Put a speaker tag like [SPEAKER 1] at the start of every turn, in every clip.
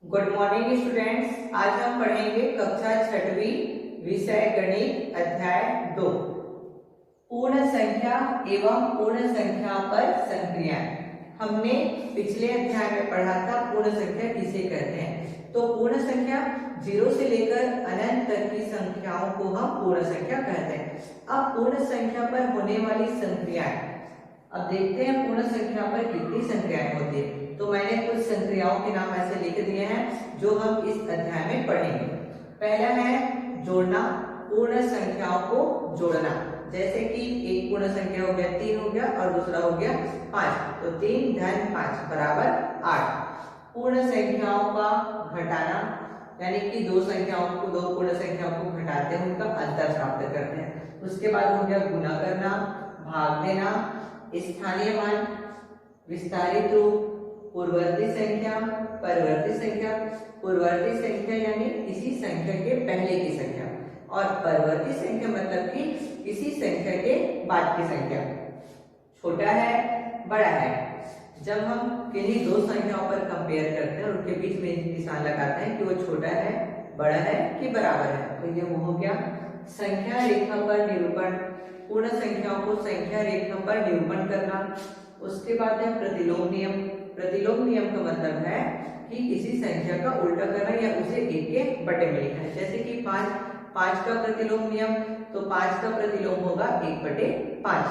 [SPEAKER 1] Good morning students. आज हम पढ़ेंगे कक्षा छठवीं विषय गणित अध्याय 2 पूर्ण संख्या एवं पूर्ण संख्या पर संक्रियाएं। हमने पिछले अध्याय में पढ़ा था पूर्ण संख्या किसे कहते हैं। तो पूर्ण संख्या 0 से लेकर अनंत तक की संख्याओं को हम पूर्ण संख्या कहते हैं। अब पूर्ण संख्या पर होने वाली संक्रियाएं, अब देखते हैं पूर्ण संख्या पर कितनी संक्रियाएं होती है। तो मैंने कुछ संक्रियाओं के नाम ऐसे लिख दिए हैं जो हम इस अध्याय में पढ़ेंगे। पहला है जोड़ना, पूर्ण संख्याओं को जोड़ना। जैसे कि एक पूर्ण संख्या हो गया 3 हो गया और दूसरा हो गया 5, तो 3 धन 5 बराबर 8। पूर्ण संख्याओं का घटाना, यानी कि दो पूर्ण संख्याओं को घटाते हैं, उनका अंतर प्राप्त करते हैं। उसके बाद हो गया गुना करना, भाग देना, स्थानीय मान, विस्तारित रूप, पूर्ववर्ती संख्या, परवर्ती संख्या। पूर्ववर्ती संख्या यानी इसी संख्या के पहले की संख्या, और परवर्ती संख्या मतलब कि इसी संख्या के बाद की संख्या। छोटा है बड़ा है, जब हम किन्हीं दो संख्याओं पर कंपेयर करते हैं और उनके बीच में निशान लगाते हैं कि वो छोटा है, बड़ा है कि बराबर है, तो ये वो हो गया संख्या रेखा पर निरूपण। पूर्ण संख्याओं को संख्या रेखा पर निरूपण करना। उसके बाद है प्रतिलोम नियम। प्रतिलोम नियम का मतलब है कि किसी संख्या का उल्टा करना या उसे एक के बटे में लिखना है। जैसे कि 5 का प्रतिलोम नियम, तो 5 का प्रतिलोम होगा 1/5।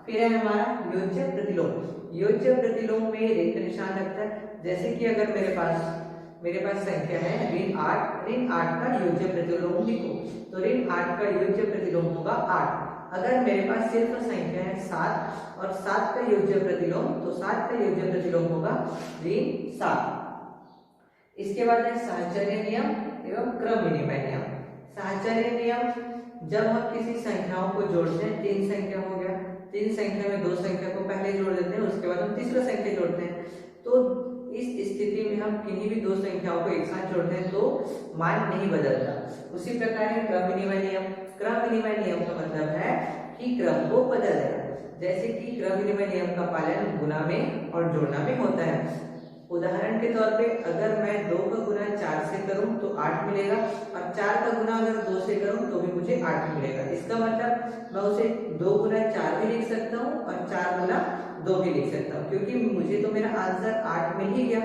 [SPEAKER 1] फिर है हमारा योज्य प्रतिलोम। योज्य प्रतिलोम में रेख निशान लगता है। जैसे कि अगर मेरे पास संख्या है ऋण 8 का योज्य प्रतिलोम लिखो, तो ऋण 8 का योज्य प्रतिलोम होगा 8। अगर मेरे पास सिर्फ संख्या है 7 और 7 का योज्य प्रतिलोम, तो 7 का योज्य प्रतिलोम होगा ऋण 7। इसके बाद है साहचर्य नियम एवं क्रम विनिमय नियम। साहचर्य नियम, जब हम किसी संख्याओं को जोड़ते हैं, 3 संख्या हो गया, 3 संख्या में 2 संख्या को पहले जोड़ देते हैं, उसके बाद हम तीसरा संख्या जोड़ते हैं। तो इस स्थिति में हम किन्हीं भी दो संख्याओं को एक साथ जोड़ते हैं तो मान नहीं बदलता। उसी प्रकार है क्रम विनिमय नियम। क्रम विनिमय नियम का मतलब है कि क्रम को बदल देना। जैसे कि क्रम विनिमय नियम का पालन गुना में और जोड़ना में होता है। उदाहरण के तौर पे अगर मैं 2 का गुना 4 से करूं तो 8 मिलेगा, और 4 का गुना अगर 2 से करूं तो भी मुझे 8 मिलेगा। इसका मतलब मैं उसे 2 गुना 4 भी लिख सकता हूं और 4 गुना 2 भी लिख सकता हूं, क्योंकि मुझे तो मेरा आंसर 8 मिल ही गया।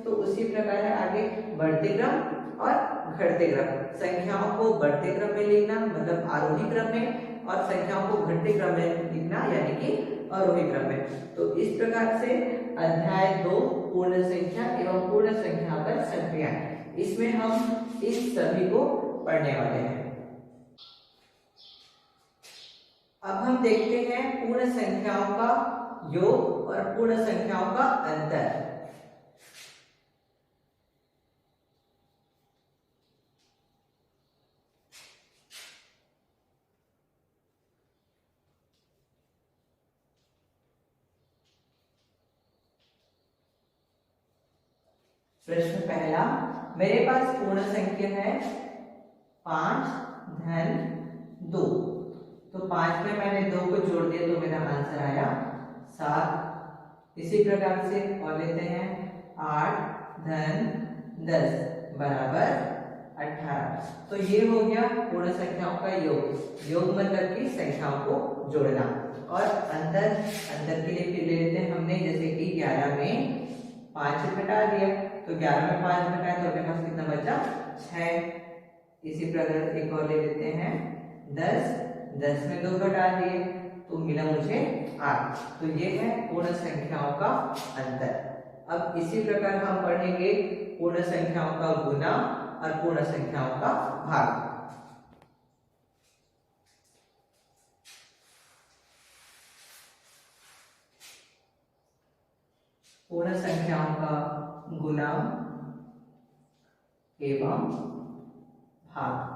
[SPEAKER 1] तो उसी प्रकार है आगे बढ़ते क्रम और घटते क्रम। संख्याओं को बढ़ते क्रम में लिखना मतलब आरोही क्रम में, और संख्याओं को घटते क्रम में लिखना यानी कि अवरोही क्रम में। तो इस प्रकार से अध्याय 2 पूर्ण संख्या एवं पूर्ण संख्या पर संक्रियाएं, इसमें हम इस सभी को पढ़ने वाले हैं। अब हम देखते हैं पूर्ण संख्याओं का योग और पूर्ण संख्याओं का अंतर। प्रश्न पहला, मेरे पास पूर्ण संख्या है 5 धन 2। तो 5 में मैंने 2 को जोड़ दिया तो मेरा आंसर आया 7। इसी प्रकार से और लेते हैं 8 धन 10 बराबर 18। तो ये हो गया पूर्ण संख्याओं का योग। योग मतलब कि संख्याओं को जोड़ना। और अंतर के लिए फिर ले लेते हैं हमने, जैसे कि 11 में 5 घटा दिया, तो 11 में 5 घटाए तो अपने पास कितना बचा 6। इसी प्रकार एक और ले लेते हैं 10 में 2 घटा दिए तो मिला मुझे 8। तो ये है पूर्ण संख्याओं का अंतर। अब इसी प्रकार हम पढ़ेंगे पूर्ण संख्याओं का गुना और पूर्ण संख्याओं का भाग। पूर्ण संख्याओं का गुना एवं भाग।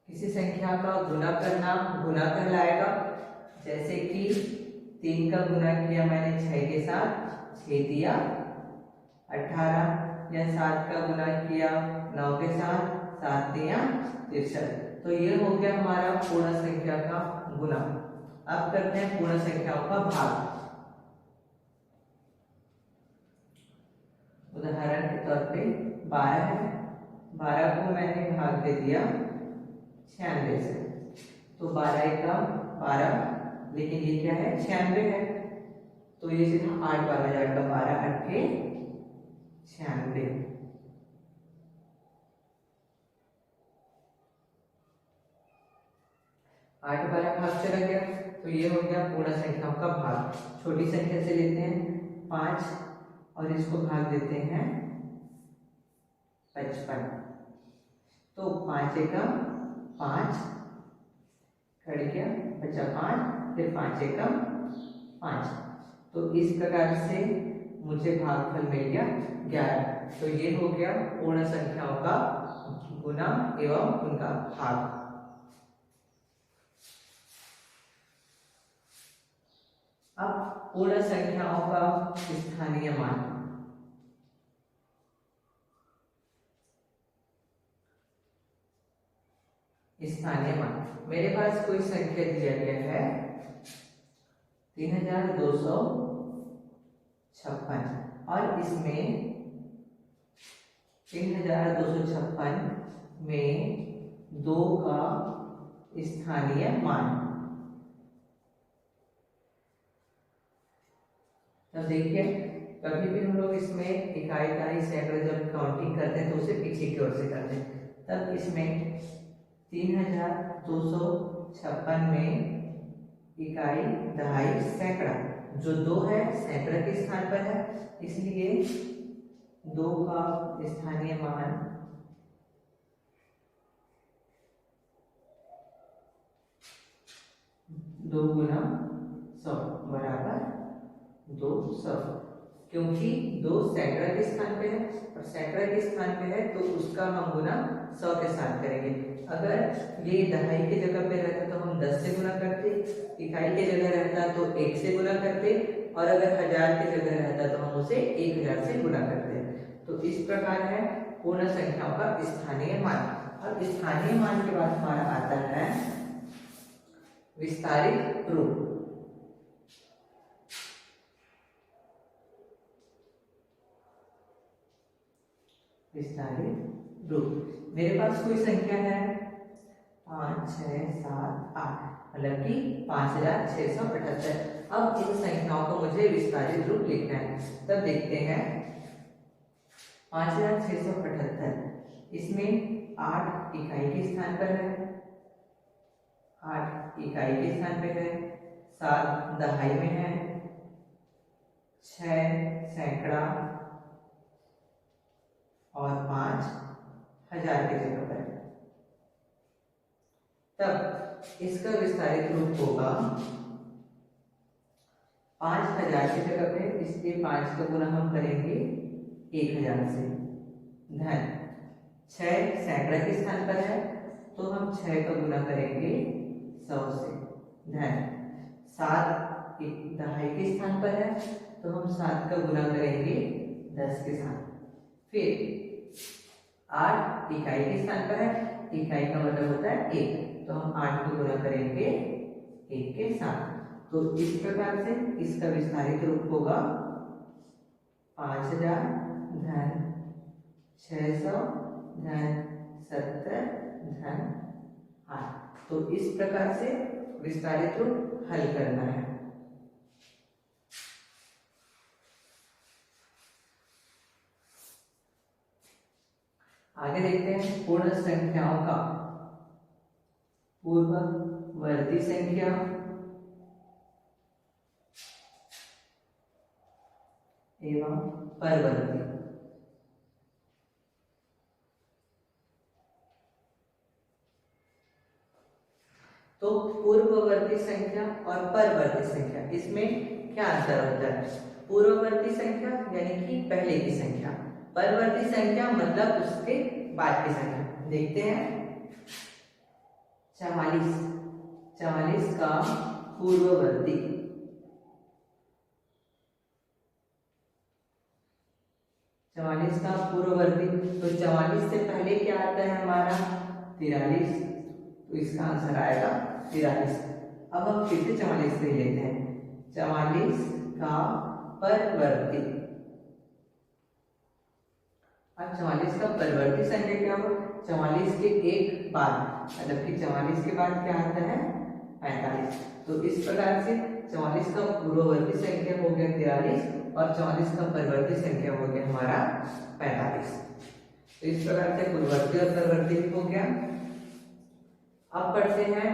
[SPEAKER 1] किसी संख्या का गुना करना गुना कहलाएगा। जैसे कि 3 का गुना किया मैंने 6 के साथ, 6 दिया 18, या 7 का गुना किया 9 के साथ, 7 दिया 63। तो ये हो गया हमारा पूर्ण संख्या का गुना। अब करते हैं पूर्ण संख्याओं का भाग। तौर पे 12 है, 12 को मैंने भाग दे दिया 96 से, तो 12 एकम 12, लेकिन ये क्या है 96 है, तो ये सीधा 8 बार हो जाएगा, 12 अट्ठे 96। 8 12 भाग चला गया, तो ये हो गया पूर्ण संख्याओं का भाग। छोटी संख्या से लेते हैं 5 और इसको भाग देते हैं 55, तो 5 एकम 5 कट गया, बचा 5, फिर 5 एकम 5, तो इस प्रकार से मुझे भागफल मिल गया 11। तो ये हो गया पूर्ण संख्याओं का गुना एवं उनका भाग। अब पूर्ण संख्याओं का स्थानीय मान। स्थानीय मान, मेरे पास कोई संख्या दिया गया है 3256 और इसमें 3256 में 2 का स्थानीय मान। तो देखिए, कभी भी हम लोग इसमें इकाई इकाई सैकड़े जब काउंटिंग करते हैं तो उसे पीछे की ओर से करते हैं। तब इसमें 3256 में इकाई, दहाई, सैकड़ा, जो 2 है सैकड़ा के स्थान पर है, इसलिए 2 का स्थानीय मान 2 गुना 100 बराबर 200, क्योंकि 2 सैकड़ा के स्थान पे है और सैकड़ा के स्थान पे है तो उसका हम गुना 100 के साथ करेंगे। अगर ये दहाई की जगह पे रहता तो हम 10 से गुना करते, इकाई की जगह रहता तो 1 से गुना करते, और अगर 1000 की जगह रहता तो हम उसे 1000 से गुना करते। तो इस प्रकार है पूर्ण संख्याओं का स्थानीय मान। अब स्थानीय मान के बाद हमारा आता है विस्तारित रूप। विस्तारित रूप, मेरे पास कोई संख्या है 5 6 7 8, मतलब कि 5678। अब इन संख्याओं को मुझे विस्तारित रूप लिखना है। तब देखते हैं 5678, इसमें 8 इकाई के स्थान पर है, 8 इकाई के स्थान पर है, 7 दहाई में है, 6 सैकड़ा और 5 1000 की जगह पर। तब इसका विस्तारित रूप होगा 5000 की जगह पे इसके 5 का गुना हम करेंगे 1000 से, धन 6 सैकड़ा के स्थान पर है तो हम 6 का गुना करेंगे 100 से, धन 7 दहाई के स्थान पर है तो हम 7 का गुना करेंगे 10 के साथ, फिर 8 इकाई के स्थान पर है, इकाई का मतलब होता है 1, तो हम 8 को गुना करेंगे 1 के साथ। तो इस प्रकार से इसका विस्तारित रूप होगा 5000 धन 600 धन 70 धन 8। तो इस प्रकार से विस्तारित रूप हल करना है। आगे देखते हैं पूर्ण संख्याओं का पूर्ववर्ती संख्या एवं परवर्ती। तो पूर्ववर्ती संख्या और परवर्ती संख्या, इसमें क्या अंतर होता है? पूर्ववर्ती संख्या यानी कि पहले की संख्या, परवर्ती संख्या मतलब उसके बाद की संख्या। देखते हैं 44, 44 का पूर्ववर्ती, 44 का पूर्ववर्ती, तो 44 से पहले क्या आता है हमारा 43, तो इसका आंसर आएगा 43। अब हम फिर से 44 ले लेते हैं, 44 का परवर्ती, अब 44 का परिवर्ती संख्या क्या हो, 44 के एक बाद, मतलब कि 44 के बाद क्या आता है 45। तो इस प्रकार से 44 का पूर्ववर्ती संख्या हो गया 43 और 44 का परिवर्ती संख्या हो गया हमारा 45। तो इस प्रकार से पूर्ववर्ती और परिवर्ती भी हो गया। अब पढ़ते हैं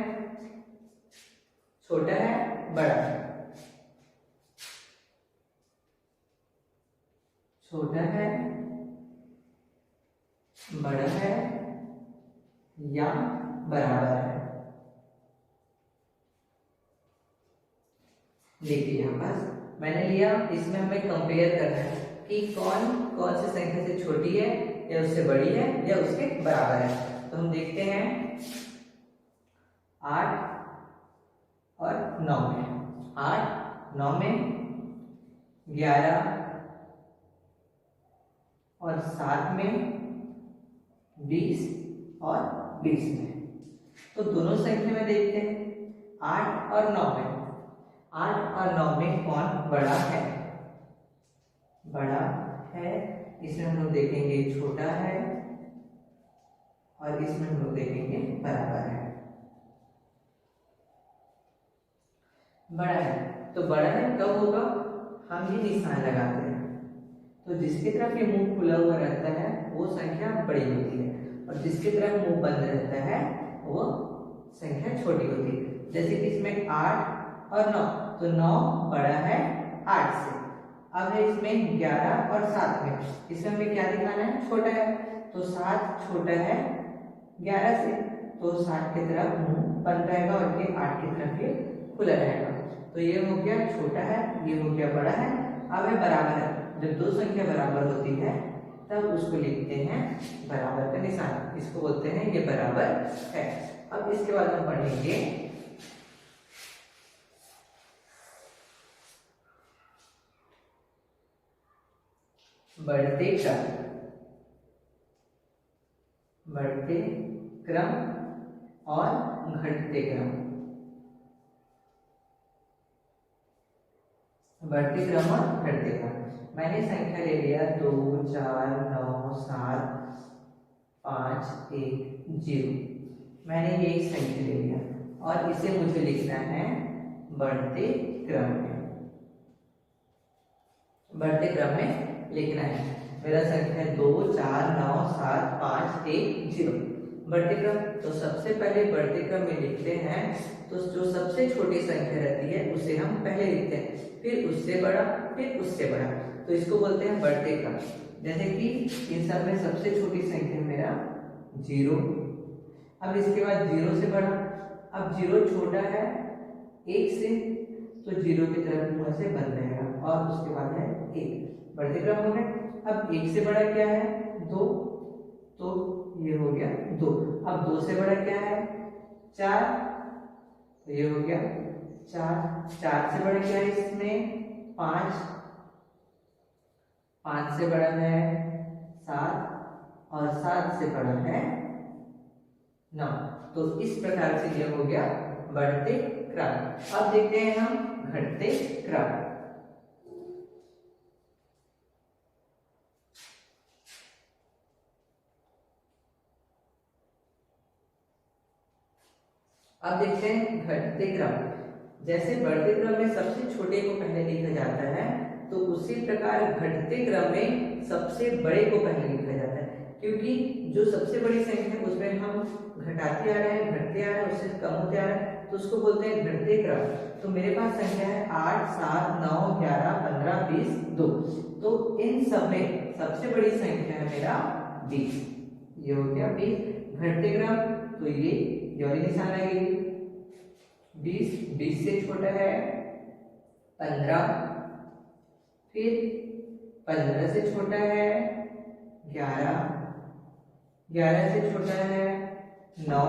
[SPEAKER 1] छोटा है बड़ा है। छोटा है बड़ा है या बराबर है। देखिए यहाँ पास मैंने लिया, इसमें हमें कंपेयर करना है कि कौन कौन सी संख्या से छोटी है या उससे बड़ी है या उसके बराबर है। तो हम देखते हैं 8 और 9 में, 8 9 में, 11 और 7 में, 20 और 20 में। तो दोनों संख्या में देखते हैं 8 और 9 में, 8 और 9 में कौन बड़ा है, बड़ा है। इसमें हम लोग देखेंगे छोटा है और इसमें हम लोग देखेंगे बराबर है। बड़ा है, तो बड़ा है कब होगा, हम ये निशान लगाते हैं। तो जिसकी तरफ ये मुंह खुला हुआ रहता है वो संख्या बड़ी होती है और जिसकी तरफ मुंह बंद रहता है वो संख्या छोटी होती है। जैसे कि इसमें 8 और 9, तो 9 बड़ा है 8 से। अब है इसमें 11 और 7 में, इसमें हमें क्या दिखाना है, छोटा है। तो 7 छोटा है 11 से, तो 7 की तरफ मुंह बंद रहेगा और ये 8 की तरफ ये खुला रहेगा। तो ये हो गया छोटा है, ये हो गया बड़ा है। अब है बराबर है, जब दो संख्या बराबर होती है तब उसको लिखते हैं बराबर का निशान, इसको बोलते हैं ये बराबर है। अब इसके बाद हम पढ़ेंगे बढ़ते क्रम, बढ़ते क्रम और घटते क्रम। बढ़ते क्रम और घटते क्रम, मैंने संख्या ले लिया 2 4 9 7 5 1 0। मैंने ये एक संख्या ले लिया और इसे मुझे लिखना है बढ़ते क्रम में, बढ़ते क्रम में लिखना है। मेरा संख्या है 2 4 9 7 5 1 0। बढ़ते क्रम, तो सबसे पहले बढ़ते क्रम में लिखते हैं तो जो सबसे छोटी संख्या रहती है उसे हम पहले लिखते हैं, फिर उससे बड़ा, फिर उससे बड़ा। तो इसको बोलते हैं बढ़ते क्रम। जैसे कि इन सब में सबसे छोटी संख्या मेरा 0। अब इसके बाद 0 से बड़ा, अब 0 छोटा है 1 से, तो 0 की तरफ मुंह से बंद रहेगा और उसके बाद है 1। बढ़ते क्रम हो गए। अब 1 से बड़ा क्या है 2, तो ये हो गया 2। अब 2 से बड़ा क्या है 4, तो ये हो गया 4। 4 से बड़ा क्या है इसमें 5, 5 से बड़ा है 7 और 7 से बड़ा है 9। तो इस प्रकार से यह हो गया बढ़ते क्रम। अब देखते हैं हम घटते क्रम। अब देखते हैं घटते क्रम। जैसे बढ़ते क्रम में सबसे छोटे को पहले लिखा जाता है, तो उसी प्रकार घटते क्रम में सबसे बड़े को पहले लिखा जाता है, क्योंकि जो सबसे बड़ी संख्या है उसमें हम घटाते आ रहे हैं, घटते आ रहे हैं, उससे कम होते आ रहे हैं, तो उसको बोलते हैं घटते क्रम। तो मेरे पास संख्या है 8 7 9 11 15 20 2। तो इन सब में सबसे बड़ी संख्या है मेरा 20, ये हो गया 20। घटते क्रम, तो ये वाली निशान लगेगी 20, 20 से छोटा है 15, फिर 15 से छोटा है 11, 11 से छोटा है 9,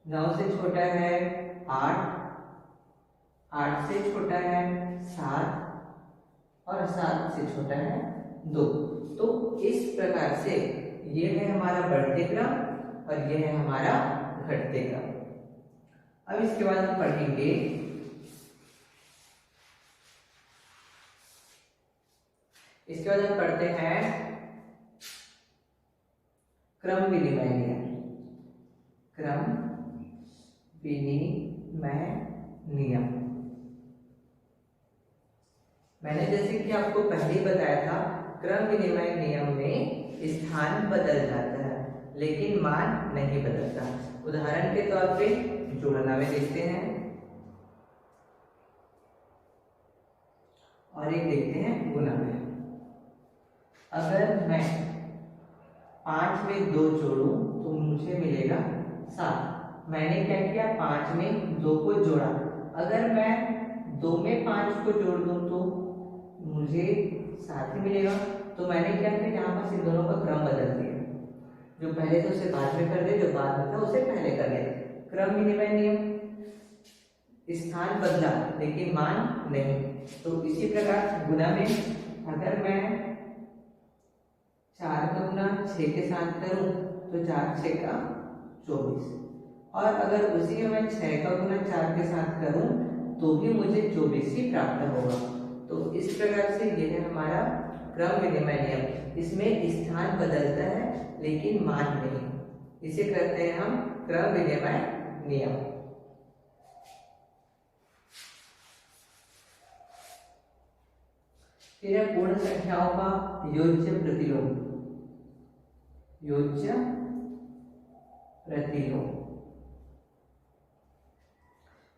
[SPEAKER 1] 9 से छोटा है 8, 8 से छोटा है 7 और 7 से छोटा है 2। तो इस प्रकार से ये है हमारा बढ़ते क्रम और ये है हमारा घटते क्रम। अब इसके बाद हम पढ़ेंगे इसके बाद हम पढ़ते हैं क्रम विनिमय नियम, क्रम विनिमय नियम। मैंने जैसे कि आपको पहले ही बताया था, क्रम विनिमय नियम में स्थान बदल जाता है लेकिन मान नहीं बदलता। उदाहरण के तौर पे जोड़ना में देखते हैं और एक देखते हैं गुना में। अगर मैं 5 में 2 जोड़ूं तो मुझे मिलेगा 7। मैंने क्या किया, 5 में 2 को जोड़ा। अगर मैं 2 में 5 को जोड़ दूं तो मुझे 7 ही मिलेगा। तो मैंने क्या किया, यहाँ पर इन दोनों का क्रम बदल दिया। जो पहले थे उसे बाद में कर दे, जो बाद में था उसे पहले कर दे। क्रम विनिमय नियम, स्थान बदला लेकिन मान नहीं। तो इसी प्रकार गुना में अगर मैं 4 का गुना 6 के साथ करूं तो 4 6 का 24, और अगर उसी में मैं 6 का गुना 4 के साथ करूं तो भी मुझे 24 ही प्राप्त होगा। तो इस प्रकार से यह है हमारा क्रम विनिमय नियम। इसमें स्थान बदलता है लेकिन मान नहीं। इसे कहते हैं हम क्रम विनिमय नियम। फिर है पूर्ण संख्याओं का योज्य प्रतिलोम, योज्य प्रतिलोम।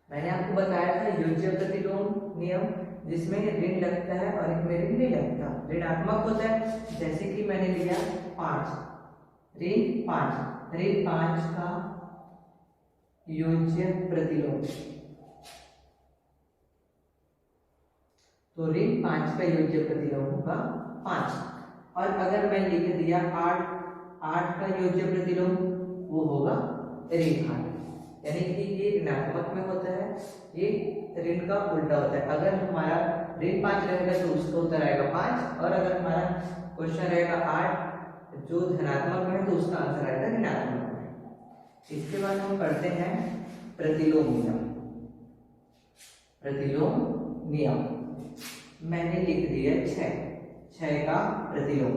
[SPEAKER 1] मैंने आपको बताया था योज्य प्रतिलोम नियम, जिसमें ऋण लगता है और एक में ऋण नहीं लगता, ऋणात्मक होता है। जैसे कि मैंने लिया 5, ऋण 5, ऋण 5 का योज्य प्रतिलोम, तो ऋण 5 का योज्य प्रतिलोम होगा 5। और अगर मैं लिख दिया 8 का योज्य प्रतिलोम, वो होगा ऋण 8। यानी कि ये ऋणात्मक में होता है, ये ऋण का उल्टा होता है। अगर हमारा ऋण 5 रहेगा तो उसका उत्तर आएगा 5, और अगर हमारा क्वेश्चन रहेगा 8 जो धनात्मक में है तो उसका आंसर आएगा ऋणात्मक में। इसके बाद हम पढ़ते हैं प्रतिलोम नियम। प्रतिलोम नियम मैंने लिख दिया 6 का प्रतिलोम।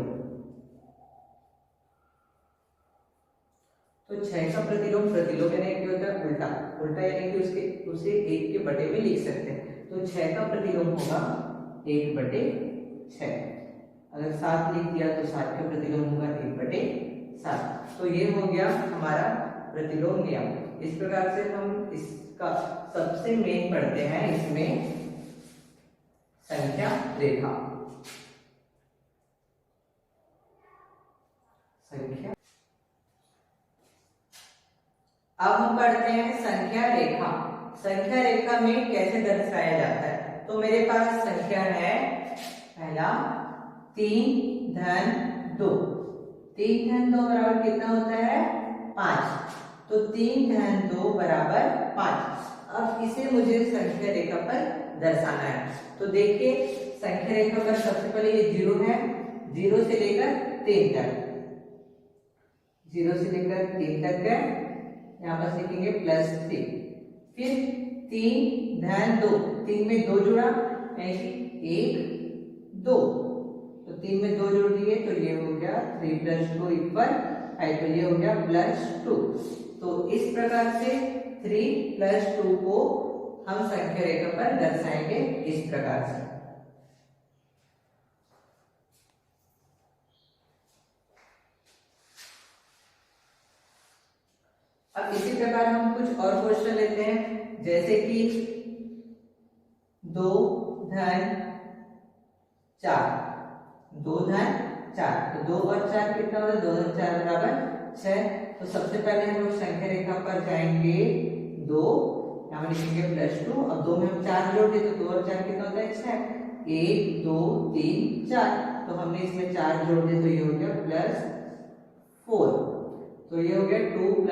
[SPEAKER 1] तो 6 का प्रतिलोम, प्रतिलोम यानी क्या होता है, उल्टा। उल्टा यानी कि उसे 1 के बटे में लिख सकते हैं। तो 6 का प्रतिलोम होगा 1/6। अगर 7 लिख दिया तो 7 का प्रतिलोम होगा 1/7। तो ये हो गया हमारा प्रतिलोम नियम। इस प्रकार से हम इसका सबसे मेन पढ़ते हैं इसमें संख्या रेखा। संख्या, अब हम पढ़ते हैं संख्या रेखा। संख्या रेखा में कैसे दर्शाया जाता है। तो मेरे पास संख्या है, पहला 3 धन 2। 3 धन 2 बराबर कितना होता है, 5। तो 3 धन 2 बराबर 5। अब इसे मुझे संख्या रेखा पर दर्शाना है। तो देखिए संख्या रेखा पर सबसे पहले ये 0 है, 0 से लेकर 3 तक, 0 से लेकर 3 तक है, यहाँ पर लिखेंगे +3। फिर 3 धन 2, 3 में 2 जुड़ा यानी कि 1 2, तो 3 में 2 जोड़ दिए तो ये हो गया 3 + 2 = 5, तो ये हो गया +2। तो इस प्रकार से 3 + 2 को हम संख्या रेखा पर दर्शाएंगे इस प्रकार से। अब इसी प्रकार हम कुछ और क्वेश्चन लेते हैं, जैसे कि 2 धन 4, 2 धन 4, तो 2 और 4 कितना होता है, 2 धन 4 बराबर 6। तो सबसे पहले हम लोग संख्या रेखा पर जाएंगे 2, यहाँ लिखेंगे +2। अब 2 में हम 4 जोड़ दें तो 2 और 4 कितना होता है, 6। 1 2 3 4, तो हमने इसमें 4 जोड़ दिए तो ये हो गया +4। तो ये हो गया 2 +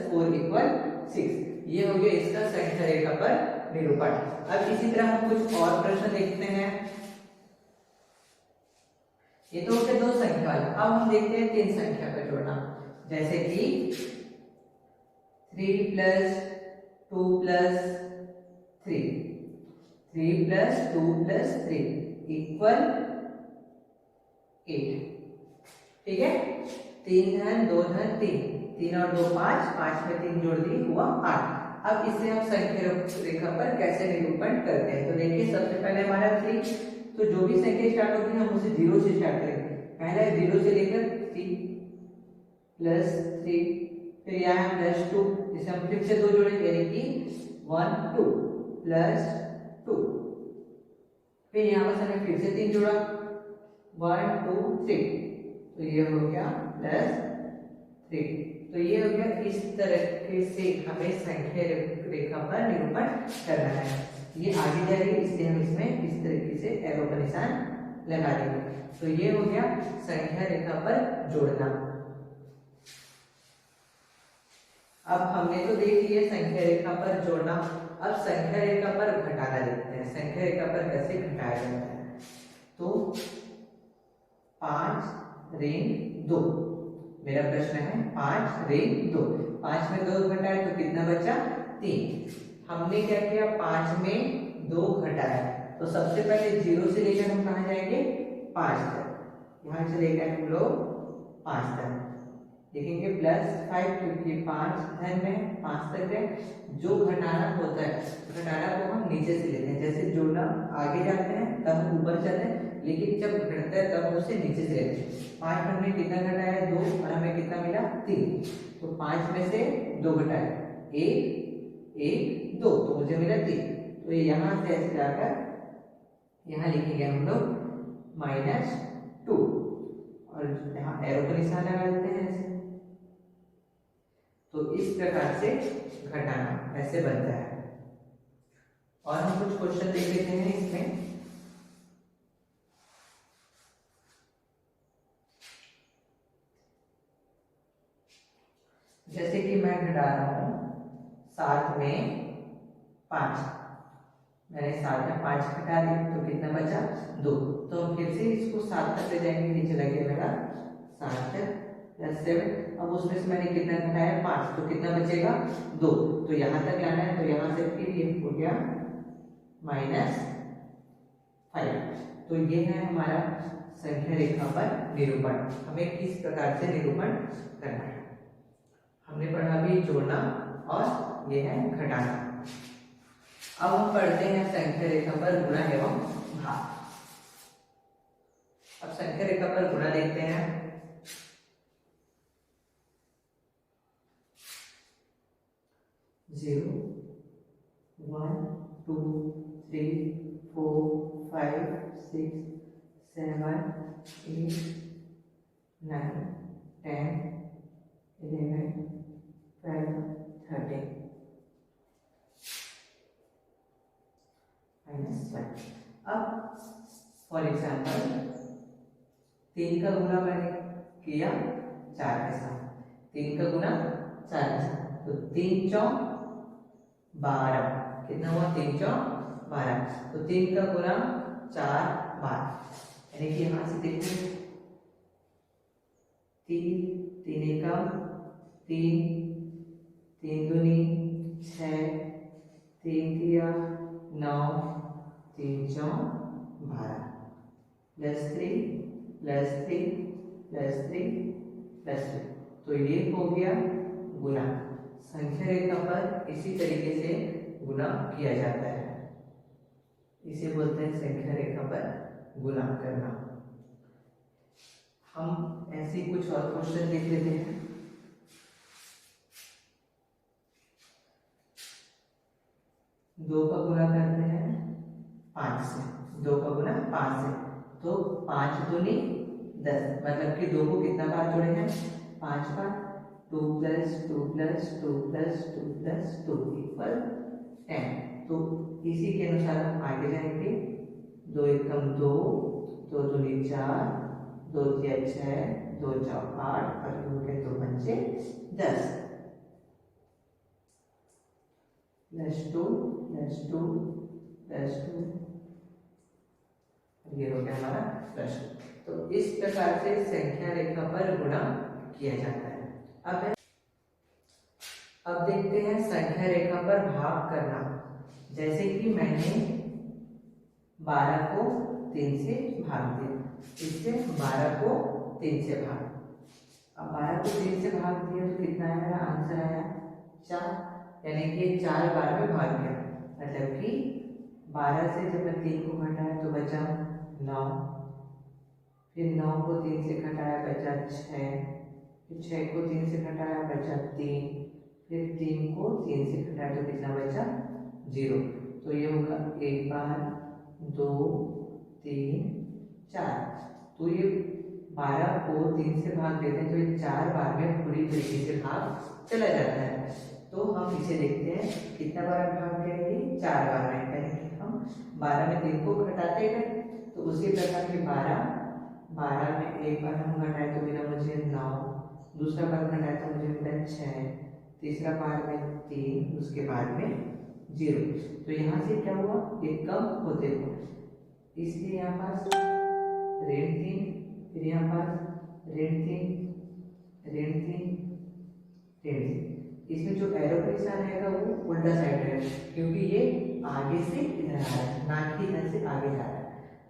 [SPEAKER 1] 4 = 6। ये हो गया इसका संख्या रेखा पर निरूपण। अब इसी तरह हम कुछ और प्रश्न देखते हैं। ये तो होते 2 संख्या वाले। अब हम देखते हैं 3 संख्या का जोड़ना, जैसे कि 3 + 2 + 3, 3 + 2 + 3 = 8। ठीक है। 3 धन 2 धन 3, 3 और 2 5, 5 में 3 जोड़ दिए हुआ 8। अब इसे हम संख्या रेखा पर कैसे निरूपण करते हैं? तो देखिए सबसे पहले हमारा 3, तो जो भी संख्या स्टार्ट होगी हम उसे 0 से स्टार्ट करेंगे। पहला 0 से लेकर 3 प्लस 3, फिर यहाँ +2, इसे हम फिर से 2 जोड़ेंगे यानी कि 1 2 प्लस 2, फिर यहाँ पर हमने फिर से 3 जोड़ा 1 2 3, तो ये हो गया +3। तो ये हो गया। इस तरीके से हमें संख्या रेखा पर निरूपण करना है। ये आगे जा रही है इसलिए हम इसमें इस तरीके से एरो का निशान लगा देंगे। तो ये हो गया संख्या रेखा पर जोड़ना। अब हमने तो देख लिया संख्या रेखा पर जोड़ना, अब संख्या रेखा पर घटाना देखते हैं। संख्या रेखा पर कैसे घटाया जाता है? तो 5 ऋण 2, मेरा प्रश्न है 5 ऋण 2, 5 में 2 घटाए तो कितना बचा? 3। हमने क्या किया? 5 में 2 घटाया, तो सबसे पहले 0 से लेकर हम कहाँ जाएंगे? 5 तक। यहाँ से लेकर हम लोग 5 तक लिखेंगे +5, क्योंकि 5 धन में 5 तक है। जो घटाना होता है घटाना को हम नीचे से लेते हैं, जैसे जोड़ना आगे जाते हैं तब हम ऊपर चलते हैं, लेकिन जब घटता है तब हम उसे नीचे से लेते हैं। 5 में हमने कितना घटाया? 2, और हमें कितना मिला? 3। तो 5 में से 2 घटाया 1 1 2, तो मुझे मिला 3। तो ये यहाँ से ऐसे जाकर यहाँ लिखेंगे हम लोग -2, और यहाँ एरो का निशान लगा देते हैं ऐसे। तो इस प्रकार से घटाना ऐसे बनता है। और हम कुछ क्वेश्चन देख लेते हैं इसमें। जैसे कि मैं घटा रहा हूं 7 में 5, मैंने 7 में 5 घटा दिया तो कितना बचा? 2। तो हम फिर से इसको 7 तक ले जाएंगे, नीचे लगे मेरा 7 +7। अब उसमें से मैंने कितना घटाया? 5, तो कितना बचेगा? 2। तो यहाँ तक लाना है, तो यहाँ से फिर ये हो गया -5। तो ये है हमारा संख्या रेखा पर निरूपण। हमें किस प्रकार से निरूपण करना है हमने पढ़ा भी, जोड़ना और ये है घटाना। अब हम पढ़ते हैं संख्या रेखा पर गुणा एवं भाग। अब संख्या रेखा पर गुणा देखते हैं। जीरो 1 2 3 4 5 6 7 8 9 10 11 12 13 -1। अब फॉर एग्जाम्पल 3 का गुना मैंने किया 4 के साथ, 3 का गुना 4 के साथ, तो 3 चौक 12, कितना हुआ? 3 चौक 12। तो 3 का गुना 4 12, यानी कि यहां से देखिए 3 3 एकम 3 3 दूनी 6 3 तिया 9 3 चौक 12 +3 +3 +3 +3। तो ये हो गया गुना। संख्या रेखा पर इसी तरीके से गुना किया जाता है, इसे बोलते हैं संख्या रेखा पर गुना करना। हम ऐसे कुछ और क्वेश्चन देख लेते हैं। दो का गुना करते हैं 5 से, 2 का गुना 5 से, तो 5 दूनी 10, मतलब कि 2 को कितना बार जोड़े हैं? 5 बार। 2 + 2 + 2 + 2 + 2 = 10। तो इसी के अनुसार हम आगे जाएंगे। 2 एकम 2, 2 दूनी 4, 2 तिया 6, 2 चौक 8, और 2 के 2 पंचे 10 +2 +2 +2, ये हो गया हमारा +2। तो इस प्रकार से संख्या रेखा पर गुणा किया जाता है। अब देखते हैं संख्या रेखा पर भाग करना। जैसे कि मैंने 12 को 3 से भाग दिया, इससे 12 को 3 से भाग, अब 12 को 3 से भाग दिया तो कितना है, मेरा आंसर आया 4, यानी कि 4 बार में भाग गया। मतलब कि 12 से जब मैं 3 को घटाया तो बचा 9, फिर 9 को 3 से घटाया बचा 6, फिर 6 को 3 से घटाया बचा 3, फिर 3 को 3 से घटाया तो कितना बचा 0। तो ये होगा 1 बार, 2, 3, 4। तो ये 12 को 3 से भाग देते हैं तो ये 4 बार में पूरी तरीके से भाग चला जाता है। तो हम इसे देखते हैं कितना बार भाग गया, ये 4 बार में। यानी कि हम 12 में 3 को घटाते गए तो उसी प्रकार के 12 में एक बार हम घटाए तो मिला मुझे 9, दूसरा बार घटाए तो मुझे मिला 6, तीसरा बार में 3, उसके बाद में 0। तो यहाँ से क्या हुआ, ये कम होते हुए, इसलिए यहाँ पास ऋण 3, फिर यहाँ पास ऋण 3, ऋण 3, ऋण 3। इसमें जो एरो का निशान रहेगा वो उल्टा साइड रहेगा, क्योंकि ये आगे से इधर आ रहा है, ना कि इधर से आगे जा रहा है,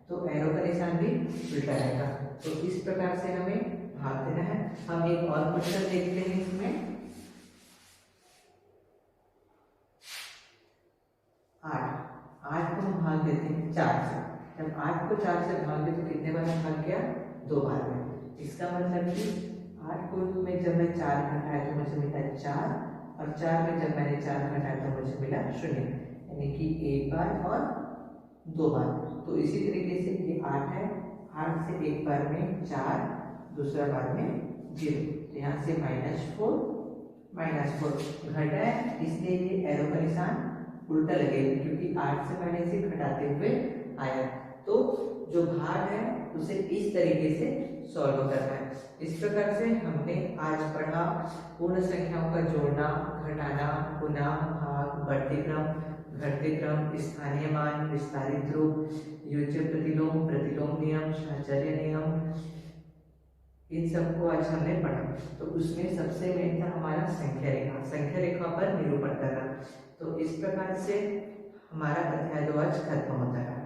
[SPEAKER 1] तो एरो का निशान भी उल्टा रहेगा। तो इस प्रकार से हमें भाग देना है। हम एक और क्वेश्चन देखते हैं इसमें। 8 को हम भाग देते हैं 4 से। जब 8 को 4 से भाग दे तो कितने बार भाग गया, 2 बार में। इसका मतलब कि 8 को में जब मैं 4 घटाया तो मुझे मिला 4, और 4 में जब मैंने 4 घटाया तो मुझे मिला 0, यानी कि 1 बार और 2 बार। तो इसी तरीके से ये 8 है, 8 से एक बार में 4, दूसरा बार में 0। तो यहाँ से -4 घटा है, इसलिए ये एरो का निशान उल्टा लगेगा, क्योंकि 8 से मैंने इसे घटाते हुए आया। तो जो भाग है उसे इस तरीके से सॉल्व करना है। इस प्रकार से हमने आज पढ़ा पूर्ण संख्याओं का जोड़ना, घटाना, गुना, भाग, बढ़ते क्रम, घटते क्रम, स्थानीय मान, विस्तारित रूप, योज्य प्रतिलोम, प्रतिलोम नियम, साहचर्य नियम, इन सबको आज हमने पढ़ा। तो उसमें सबसे मेन था हमारा संख्या रेखा पर निरूपण करना। तो इस प्रकार से हमारा अध्याय 2 आज खत्म होता है।